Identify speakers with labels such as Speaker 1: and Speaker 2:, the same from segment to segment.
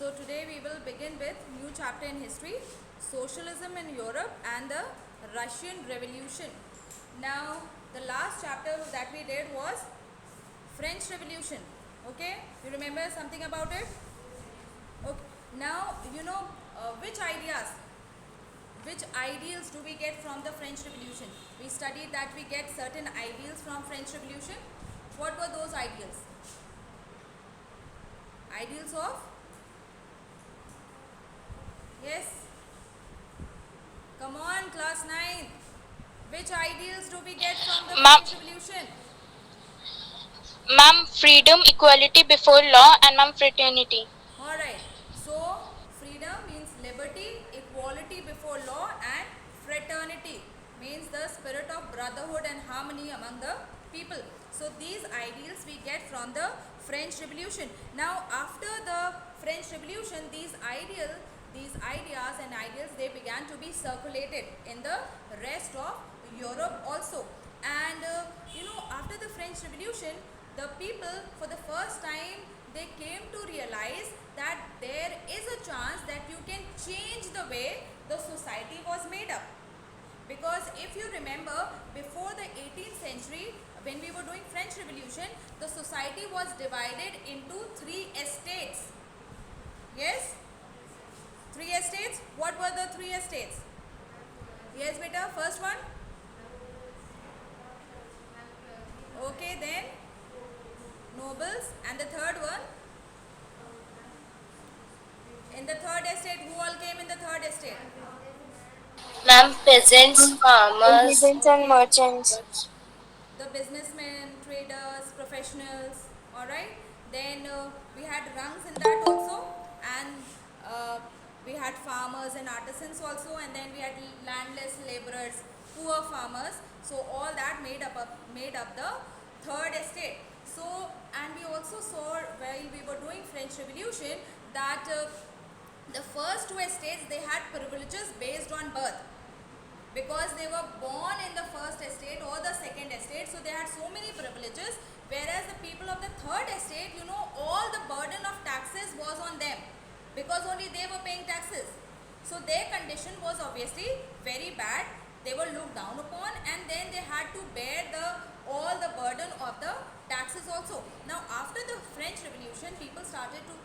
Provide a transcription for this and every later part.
Speaker 1: So today we will begin with new chapter in history, Socialism in Europe and the Russian Revolution. Now the last chapter that we did was French Revolution. Okay, you remember something about it? Okay. Now which ideals do we get from the French Revolution? We studied that we get certain ideals from French Revolution. What were those ideals? Ideals of? Yes? Come on, class 9. Which ideals do we get from the French Revolution?
Speaker 2: Ma'am, freedom, equality before law, and ma'am, fraternity.
Speaker 1: Alright. So, freedom means liberty, equality before law, and fraternity means the spirit of brotherhood and harmony among the people. So, these ideals we get from the French Revolution. Now, after the French Revolution, these ideas and ideals, they began to be circulated in the rest of Europe also. And after the French Revolution, the people for the first time they came to realize that there is a chance that you can change the way the society was made up. Because if you remember, before the 18th century, when we were doing French Revolution, the society was divided into 3 estates. Yes? 3 estates? What were the 3 estates? Yes, beta, first one? Okay, then nobles, and the third one? In the third estate, who all came in the third estate?
Speaker 2: Ma'am, peasants, farmers,
Speaker 1: and
Speaker 2: merchants.
Speaker 1: The businessmen, traders, professionals, alright. Then we had rungs in that also, and we had farmers and artisans also, and then we had landless laborers, poor farmers. So all that made up the third estate. So, and we also saw while we were doing French Revolution that the first 2 estates, they had privileges based on birth, because they were born in the first estate or the second estate, so they had so many privileges, whereas the people of the third estate, all the burden of taxes was on them, because only they were paying taxes. So their condition was obviously very bad. They were looked down upon, and then they had to bear all the burden of the taxes also. Now after the French Revolution, people started to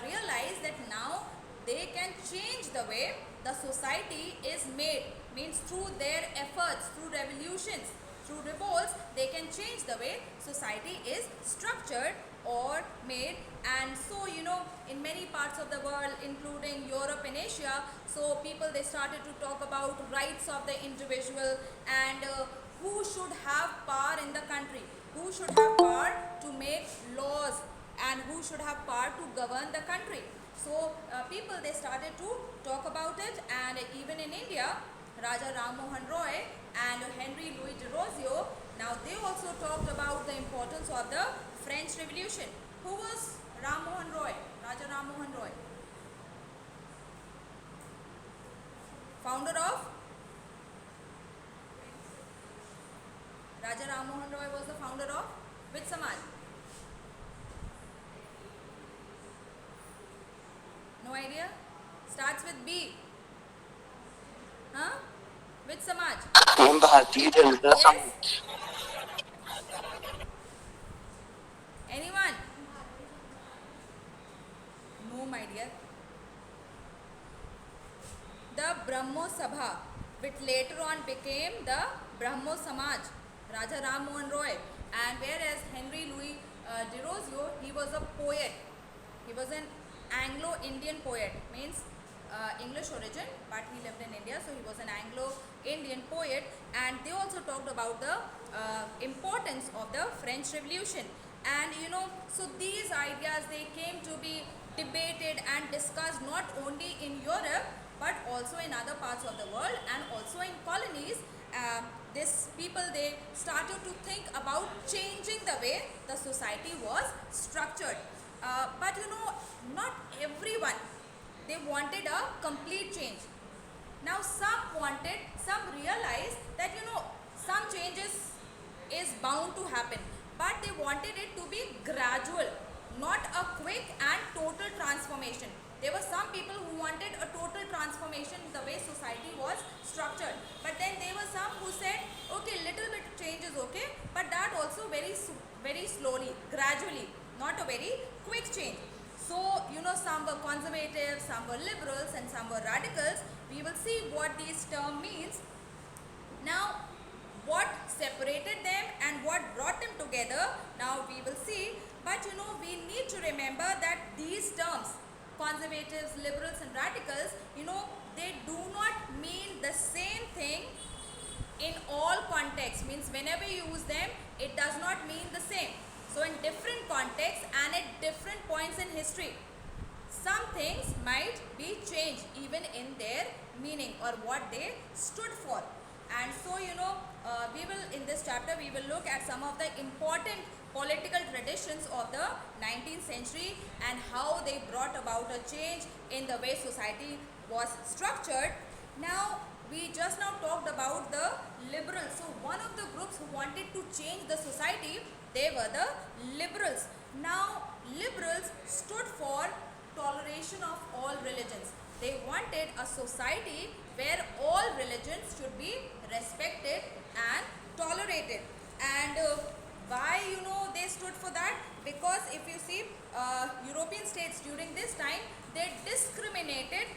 Speaker 1: realize that now they can change the way the society is made, means through their efforts, through revolutions, through revolts, they can change the way society is structured or made. And so in many parts of the world, including Europe and Asia, so people, they started to talk about rights of the individual, and who should have power in the country, who should have power to make laws, and who should have power to govern the country. So people, they started to talk about it, and even in India, Raja Ram Mohan Roy and Henry Louis de Rosio, now they also talked about the importance of the French Revolution. Who was Ram Mohan Roy? Raja Ram Mohan Roy, founder of Raja Ram Mohan Roy was the founder of which Samaj? No idea? Starts with B. Huh? Which Samaj? Yes? Anyone? No, my dear. The Brahmo Sabha, which later on became the Brahmo Samaj, Raja Ram Mohan Roy. And whereas Henry Louis de Rosio, he was a poet. He was an Anglo-Indian poet, means English origin, but he lived in India, so he was an Anglo-Indian poet. And they also talked about the importance of the French Revolution. And so these ideas, they came to be debated and discussed not only in Europe, but also in other parts of the world, and also in colonies. These people, they started to think about changing the way the society was structured. But not everyone, they wanted a complete change. Now some realized that some changes is bound to happen, but they wanted it to be gradual, not a quick and total transformation. transformation. There were some people who wanted a total transformation in the way society was structured. But then there were some who said, okay, little bit change is okay, but that also very slowly, gradually, not a very quick change. So, some were conservative, some were liberals, and some were radicals. We will see what these terms means. Now, what separated them and what brought them together, now we will see. But we need to remember that these terms, conservatives, liberals and radicals, they do not mean the same thing in all contexts. Means whenever you use them, it does not mean the same. So in different contexts and at different points in history, some things might be changed even in their meaning or what they stood for. And so we will, in this chapter, we will look at some of the important political traditions of the 19th century and how they brought about a change in the way society was structured. Now, we just now talked about the liberals. So one of the groups who wanted to change the society, they were the liberals. Now, liberals stood for toleration of all religions. They wanted a society where all religions should be respected and tolerated. And why they stood for that? Because if you see European states during this time, they discriminated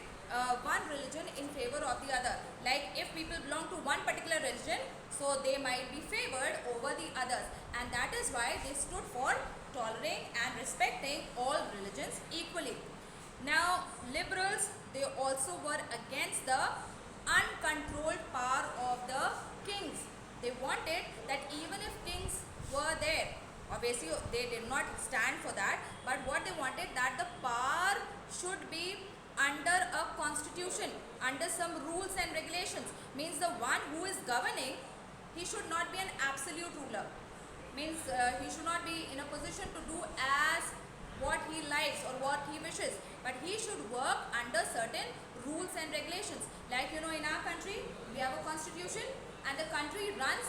Speaker 1: one religion in favor of the other. Like if people belong to one particular religion, so they might be favored over the others, and that is why they stood for tolerating and respecting all religions equally. Now, liberals, they also were against the uncontrolled power of the kings. They wanted that even if kings were there, obviously they did not stand for that, but what they wanted, that the power should be under a constitution, under some rules and regulations. Means the one who is governing, he should not be an absolute ruler. Means he should not be in a position to do as what he likes or what he wishes, but he should work under certain rules and regulations. Like in our country, we have a constitution and the country runs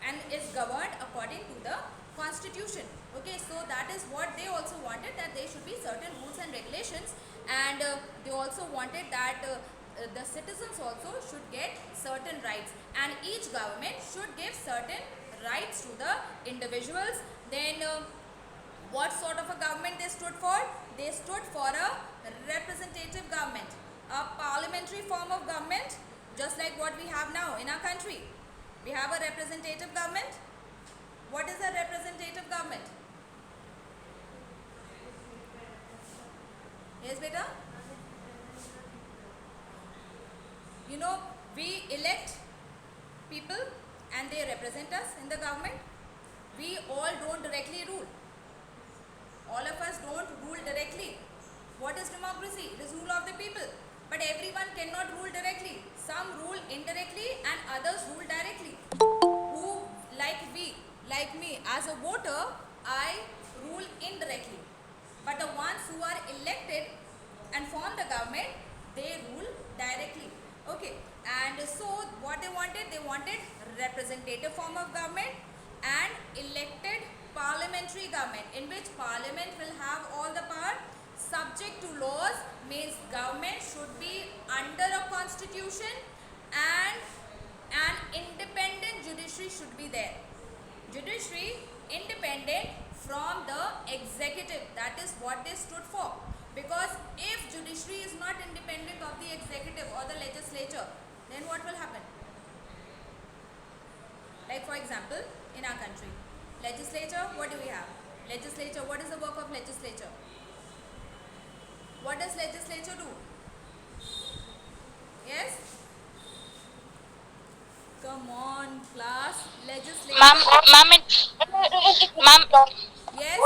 Speaker 1: and is governed according to the constitution. Okay, so that is what they also wanted, that there should be certain rules and regulations, and they also wanted that the citizens also should get certain rights, and each government should give certain rights to the individuals. Then what sort of a government they stood for? They stood for a representative government, a parliamentary form of government, just like what we have now in our country. We have a representative government. What is a representative government? Yes, beta? We elect people and they represent us in the government. We all don't directly rule. All of us don't rule directly. What is democracy? It is rule of the people. But everyone cannot rule directly. Some rule indirectly and others rule directly. Who, like me, as a voter, I rule indirectly. But the ones who are elected and form the government, they rule directly. Okay, and so what they wanted representative form of government and elected parliamentary government, in which parliament will have all the power subject to laws. Means government should be under a constitution and an independent judiciary should be there. Judiciary independent from the executive, that is what they stood for. Because if judiciary is not independent of the executive or the legislature, then what will happen? Like for example, in our country, legislature, what do we have? Legislature, what is the work of legislature? What does legislature do? Yes? Come on, class. Legislature.
Speaker 2: Ma'am,
Speaker 1: Yes?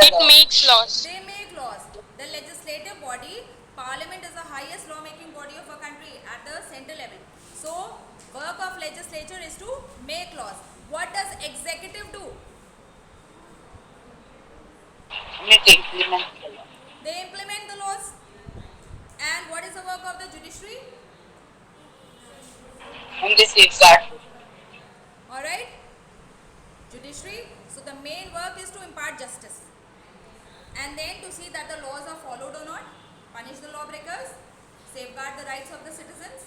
Speaker 2: it makes laws.
Speaker 1: They make laws. The legislative body, parliament is the highest lawmaking body of a country at the central level. So, work of legislature is to make laws. What does executive do? They implement the laws. And what is the work of the judiciary?
Speaker 3: Exactly.
Speaker 1: Alright? Judiciary. So the main work is to impart justice. and then to see that the laws are followed or not, punish the lawbreakers, safeguard the rights of the citizens.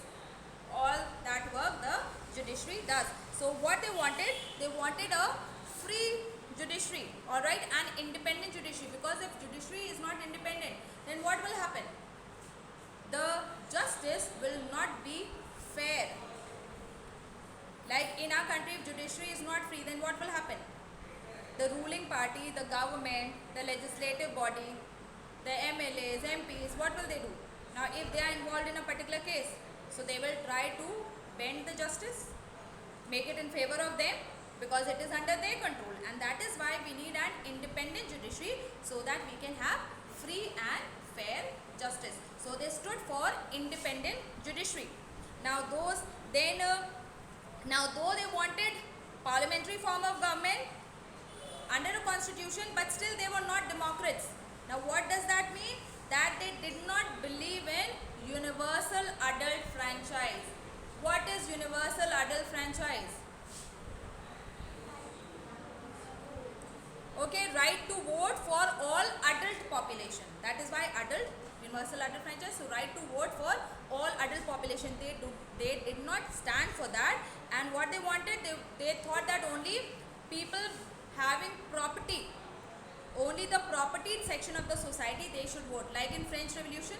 Speaker 1: All that work the judiciary does. So what they wanted a free judiciary, alright, an independent judiciary, because if judiciary is not independent, then what will happen? The justice will not be fair. Like in our country, if judiciary is not free, then what will happen? The ruling party, the government, the legislative body, the MLAs, MPs, what will they do? Now if they are involved in a particular case, so they will try to bend the justice, make it in favor of them, because it is under their control, and that is why we need an independent judiciary, so that we can have free and fair justice. So they stood for independent judiciary. Now though they wanted parliamentary form of government under a constitution, but still they were not democrats. Now what does that mean? That they did not believe in universal adult franchise. What is universal adult franchise? Okay, right to vote for all adult population. That is why universal adult franchise. So right to vote for all adult population. They did not stand for that, and what they wanted, they thought that only people having property, only the propertied section of the society, they should vote. Like in French Revolution,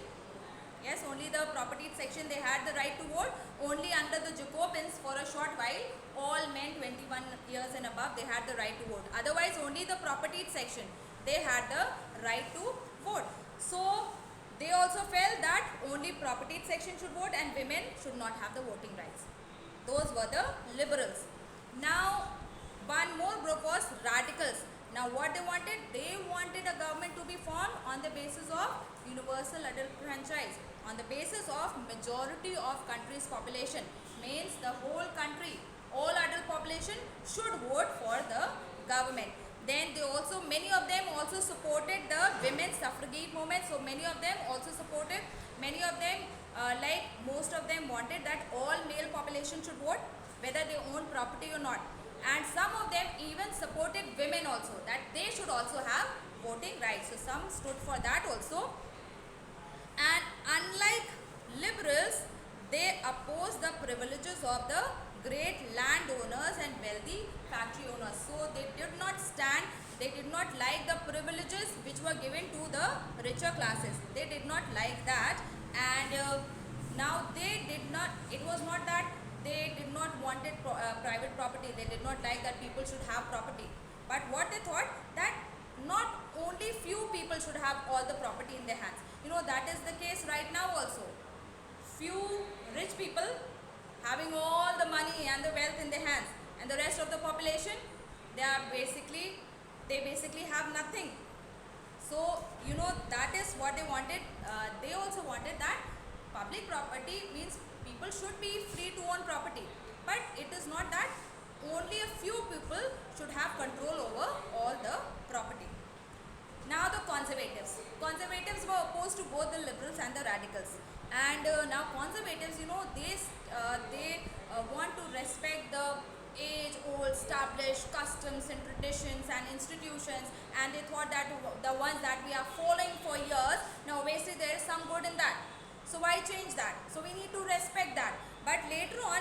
Speaker 1: yes, only the propertied section, they had the right to vote. Only under the Jacobins, for a short while, all men 21 years and above, they had the right to vote. Otherwise, only the propertied section, they had the right to vote. So they also felt that only propertied section should vote and women should not have the voting rights. Those were the liberals. Now one more group was radicals. Now what they wanted a government to be formed on the basis of universal adult franchise, on the basis of majority of country's population, means the whole country, all adult population should vote for the government. Then many of them also supported the women's suffragette movement. So many of them also supported, most of them wanted that all male population should vote, whether they own property or not. And some of them even supported women also, that they should also have voting rights. So some stood for that also. And unlike liberals, they opposed the privileges of the great landowners and wealthy factory owners. So they did not like the privileges which were given to the richer classes. They did not like that. And it was not that they did not wanted private property. They did not like that people should have property. But what they thought, that not only few people should have all the property in their hands. That is the case right now also. Few rich people having all the money and the wealth in their hands, and the rest of the population, they basically have nothing. So that is what they wanted. They also wanted that public property means people should be free to own property, but it is not that only a few people should have control over all the property. Now the conservatives were opposed to both the liberals and the radicals. And now conservatives, they want to respect the age-old established customs and traditions and institutions, and they thought that the ones that we are following for years, now obviously there is some good in that. So why change that? So we need to respect that. But later on,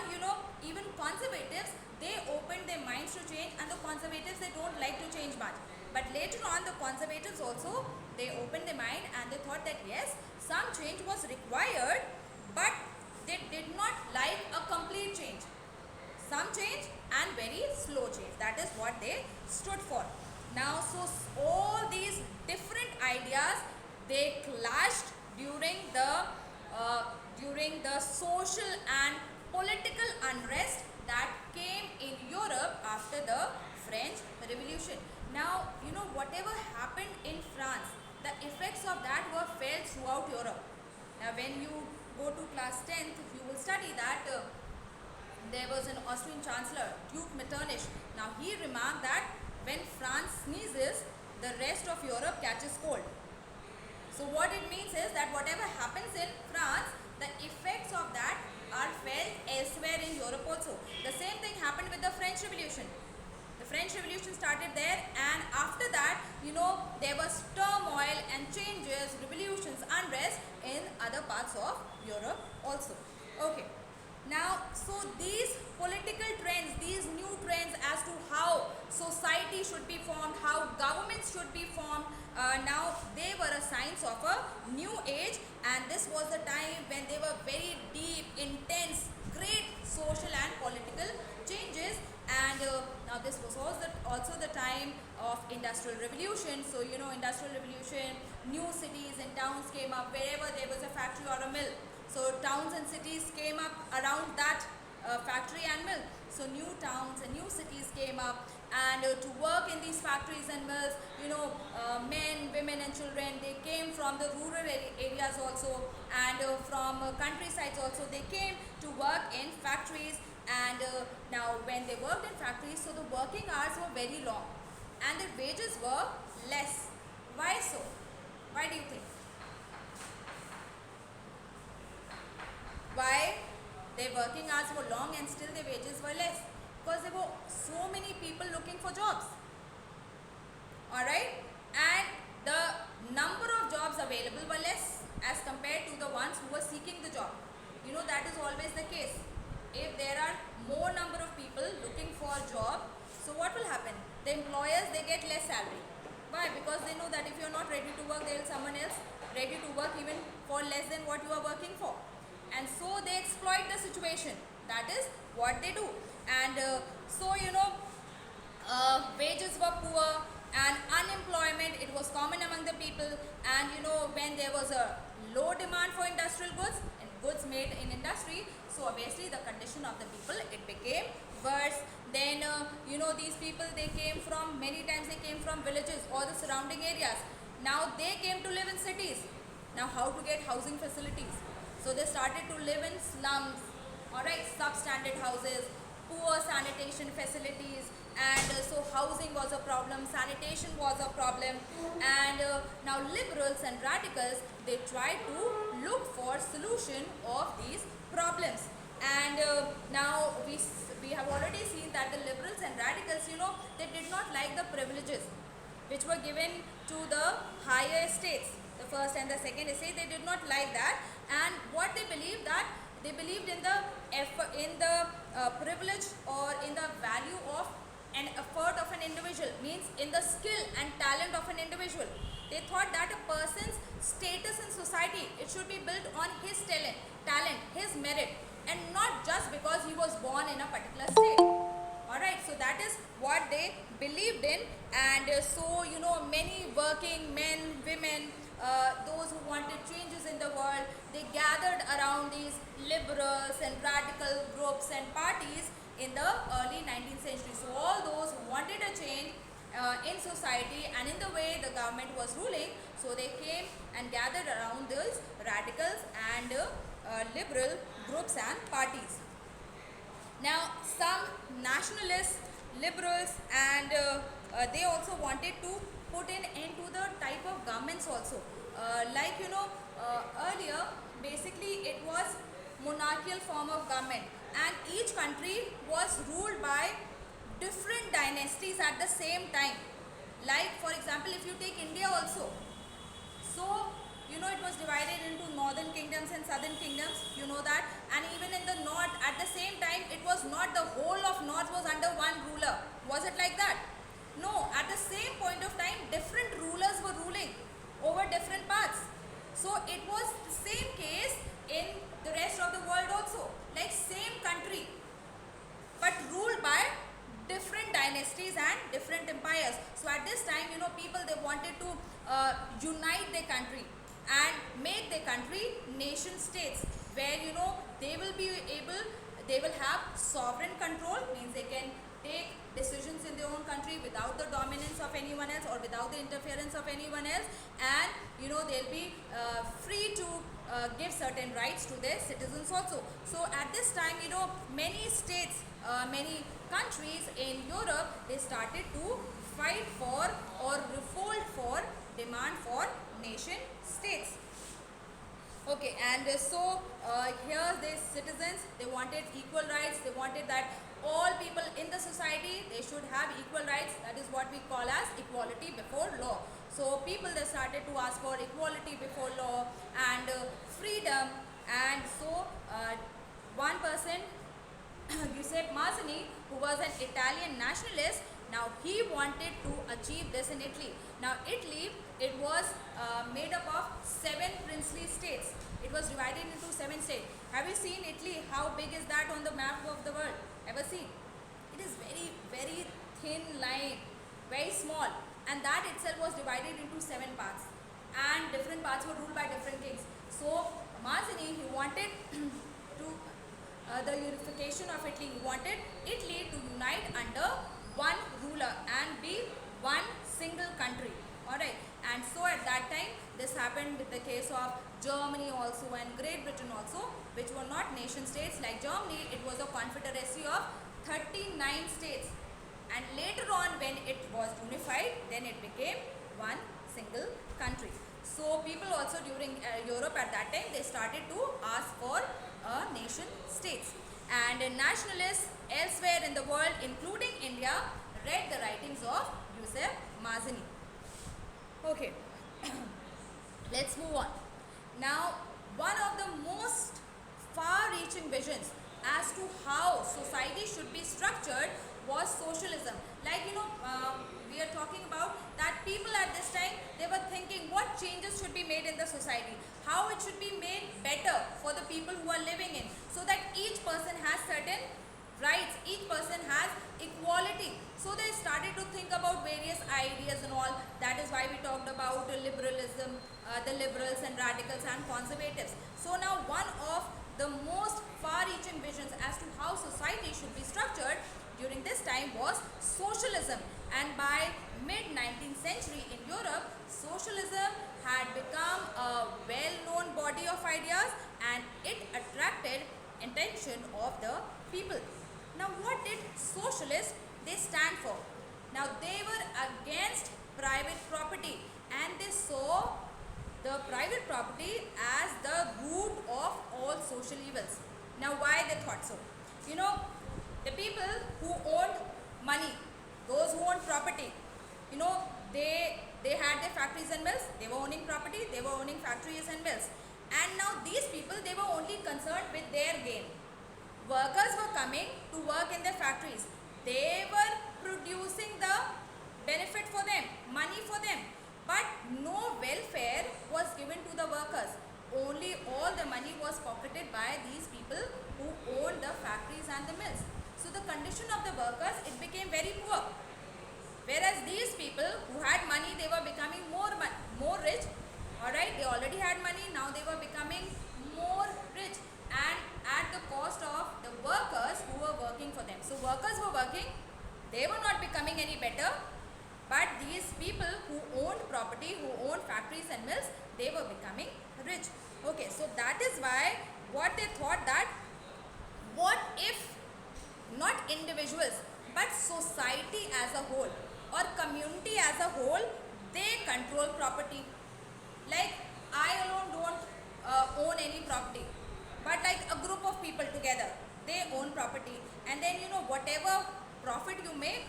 Speaker 1: even conservatives, they opened their minds to change, and the conservatives, they don't like to change much. But later on, the conservatives also, they opened their mind and they thought that yes, some change was required, but they did not like a complete change. Some change and very slow change. That is what they stood for. Now, so all these different ideas, they clashed during the social and political unrest that came in Europe after the French Revolution. Now, whatever happened in France, the effects of that were felt throughout Europe. Now, when you go to class 10th, you will study that there was an Austrian chancellor, Duke Metternich. Now, he remarked that when France sneezes, the rest of Europe catches cold. So, what it means is that whatever happens in France, the effects of that are felt elsewhere in Europe also. The same thing happened with the French Revolution. The French Revolution started there, and after that, there was turmoil and changes, revolutions, unrest in other parts of Europe also. Okay. Now, so these political trends, these new trends as to how society should be formed, how governments should be formed, now they were a signs of a new age, and this was the time when they were very deep, intense, great social and political changes. And now this was also the time of industrial revolution. So industrial revolution, new cities and towns came up wherever there was a factory or a mill. So towns and cities came up around that factory and mill. So new towns and new cities came up, and to work in these factories and mills, men, women and children, they came from the rural areas also, and from countrysides also, they came to work in factories. And now when they worked in factories, so the working hours were very long and the wages were less. Why so? Why do you think? Why their working hours were long and still their wages were less? Because there were so many people looking for jobs. Alright? And the number of jobs available were less as compared to the ones who were seeking the job. That is always the case. If there are more number of people looking for a job, so what will happen? The employers, they get less salary. Why? Because they know that if you are not ready to work, there is someone else ready to work even for less than what you are working for. And so they exploit the situation. That is what they do. And wages were poor and unemployment, it was common among the people. And when there was a low demand for industrial goods and goods made in industry, so obviously the condition of the people, it became worse. Then these people, they came from, many times they came from villages or the surrounding areas. Now they came to live in cities. Now how to get housing facilities? So they started to live in slums, alright, substandard houses, poor sanitation facilities, and so housing was a problem, sanitation was a problem. And now liberals and radicals, they tried to look for solution of these problems. And now we have already seen that the liberals and radicals, they did not like the privileges which were given to the higher estates, the first and the second estate. They did not like that. And what they believed, that they believed in the effort, in the privilege, or in the value of an effort of an individual, means in the skill and talent of an individual. They thought that a person's status in society, it should be built on his talent, his merit, and not just because he was born in a particular state. Alright, so that is what they believed in. And so many working men, women, those who wanted changes in the world, they gathered around these liberals and radical groups and parties in the early 19th century. So all those who wanted a change in society and in the way the government was ruling, so they came and gathered around those radicals and liberal groups and parties. Now some nationalists, liberals, and they also wanted to put an end to the type of governments also. Earlier, basically it was monarchical form of government, and each country was ruled by different dynasties at the same time. Like for example, if you take India also, so it was divided into northern kingdoms and southern kingdoms, that. And even in the north, at the same time, it was not the whole of north was under one ruler. Was it like that? No, at the same point of time, different rulers were ruling over different parts. So it was the same case in the rest of the world also, like same country, but ruled by different dynasties and different empires. So at this time, people, they wanted to unite their country and make their country nation states, where they will have sovereign control, means they can take decisions in their own country without the dominance of anyone else or without the interference of anyone else. And they'll be free to give certain rights to their citizens also. So at this time, many states, many countries in Europe, they started to fight for or revolt for, demand for nation states. Okay, and so here the citizens, they wanted equal rights. They wanted that all people in the society, they should have equal rights. That is what we call as equality before law. So people, they started to ask for equality before law and freedom. And so one person, Giuseppe Mazzini, who was an Italian nationalist, now he wanted to achieve this in Italy. Now Italy, it was made up of 7 princely states. It was divided into 7 states. Have you seen Italy? How big is that on the map of the world? Ever seen? It is very, very thin line, very small, and that itself was divided into 7 parts, and different parts were ruled by different kings. So Mazzini, he wanted to the unification of Italy. He wanted Italy to unite under one ruler and be one single country. Alright, and so at that time this happened with the case of Germany also and Great Britain also, which were not nation states. Like Germany, it was a confederacy of 39 states, and later on when it was unified, then it became one single country. So people also during Europe at that time, they started to ask for nation states, and nationalists elsewhere in the world, including India, read the writings of Giuseppe Mazzini. Okay, let's move on. Now, one of the most far-reaching visions as to how society should be structured was socialism. Like, we are talking about that people at this time, they were thinking what changes should be made in the society, how it should be made better for the people who are living in, so that each person has certain rights, each person has equality. So they started to think about various ideas and all. That is why we talked about liberalism, the liberals and radicals and conservatives. So now one of the most far-reaching visions as to how society should be structured during this time was socialism. And by mid-19th century in Europe, socialism had become a well-known body of ideas, and it attracted attention of the people. Now what did socialists they stand for? Now they were against private property, and they saw the private property as the root of all social evils. Now why they thought so? The people who owned money, those who owned property, they had their factories and mills, they were owning property, they were owning factories and mills. And now these people, they were only concerned with their gain. Workers were coming to work in their factories. They were producing the benefit for them, money for them. But no welfare was given to the workers. Only all the money was pocketed by these people who owned the factories and the mills. So the condition of the workers, it became very poor. Whereas these people who had money, they were becoming more rich. Alright, they already had money, now they were becoming more rich, and at the cost of the workers who were working for them. So workers were working, they were not becoming any better, but these people who owned property, who owned factories and mills, they were becoming rich. Okay, so that is why what they thought, that what if not individuals but society as a whole or community as a whole, they control property. Like I alone don't own any property, but like a group of people together, they own property, and then whatever profit you make,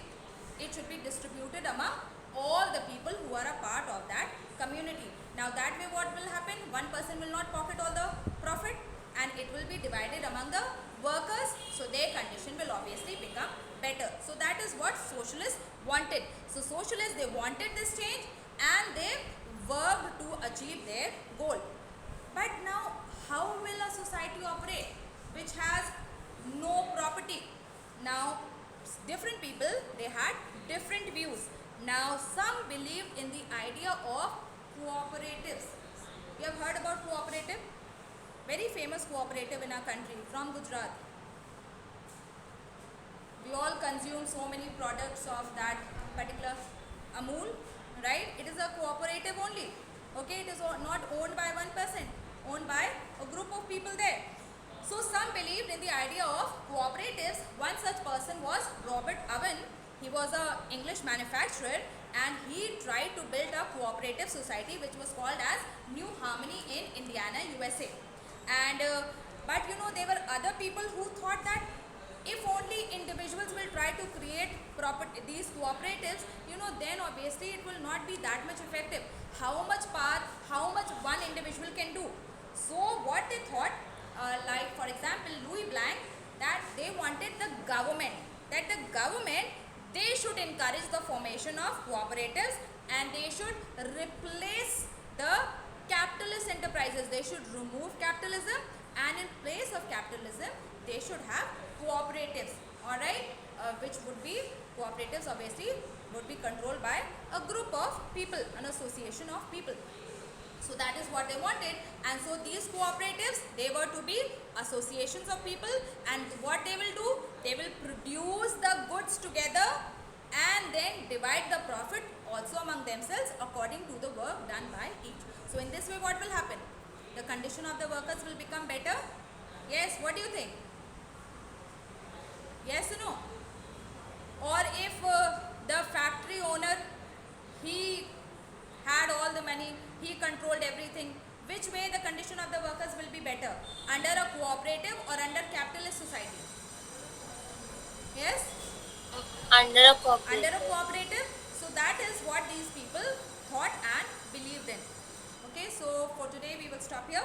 Speaker 1: it should be distributed among all the people who are a part of that community. Now that way what will happen? One person will not pocket all the profit, and it will be divided among the workers, so their condition will obviously become better. So that is what socialists wanted. So socialists, they wanted this change, and they worked to achieve their goal. But now how will a society operate which has no property? Now different people, they had different views. Now some believed in the idea of cooperatives. You have heard about cooperative? Very famous cooperative in our country, from Gujarat. We all consume so many products of that particular Amul, right? It is a cooperative only. Okay, it is not owned by one person, owned by a group of people there. So some believed in the idea of cooperatives. One such person was Robert Owen. He was an English manufacturer, and he tried to build a cooperative society which was called as New Harmony in Indiana, USA. And but there were other people who thought that if only individuals will try to create these cooperatives, then obviously it will not be that much effective. How much power, how much one individual can do? So what they thought, like for example Louis Blanc, that they wanted the government, they should encourage the formation of cooperatives, and they should replace the capitalist enterprises. They should remove capitalism, and in place of capitalism they should have cooperatives, alright, which would be cooperatives obviously would be controlled by a group of people, an association of people. So that is what they wanted, and so these cooperatives, they were to be associations of people, and what they will do, they will produce the goods together and then divide the profit also among themselves according to the work done by each. So in this way what will happen? The condition of the workers will become better. Yes, what do you think? Yes or no? Or if the factory owner, he had all the money, he controlled everything, which way the condition of the workers will be better? Under a cooperative or under capitalist society? Yes?
Speaker 2: Under a cooperative.
Speaker 1: Under a cooperative. So that is what these people thought and believed in. Okay, so for today we will stop here.